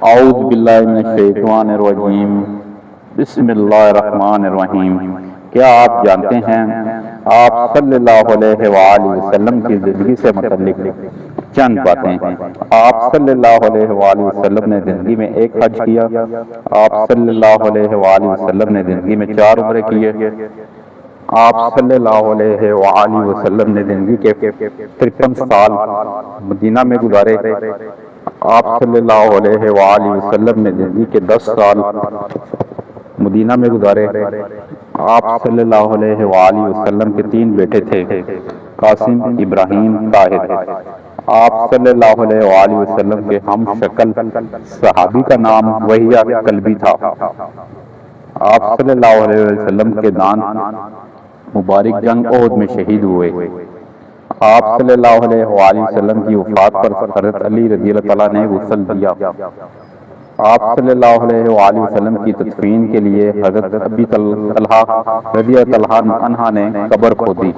اعوذ باللہ من الشیطان الرجیم، بسم اللہ الرحمن الرحیم۔ کیا آپ جانتے ہیں آپ صلی اللہ علیہ وآلہ وسلم کی زندگی سے متعلق چند باتیں؟ آپ صلی اللہ علیہ وآلہ وسلم نے زندگی میں ایک حج کیا۔ آپ صلی اللہ علیہ وآلہ وسلم نے زندگی میں 4 عمرے کیے۔ آپ صلی اللہ علیہ وآلہ وسلم نے زندگی کے 53 سال مدینہ میں گزارے۔ آپ صلی اللہ علیہ وآلہ وسلم نے زندگی کے 10 سال مدینہ میں گزارے۔ آپ صلی اللہ علیہ وآلہ وسلم کے 3 بیٹے تھے، قاسم، ابراہیم، طاہر۔ آپ صلی اللہ علیہ وآلہ وسلم کے ہم شکل صحابی کا نام وحیہ کلبی تھا۔ آپ صلی اللہ علیہ وسلم کے دانت مبارک جنگ احد میں شہید ہوئے۔ آپ صلی اللہ علیہ وآلہ وسلم کی وفات پر حضرت علی رضی اللہ تعالیٰ نے غسل دیا۔ آپ صلی اللہ علیہ وآلہ وسلم کی تدفین کے لیے حضرت ابی طلحہ رضی اللہ عنہ نے قبر کھودی۔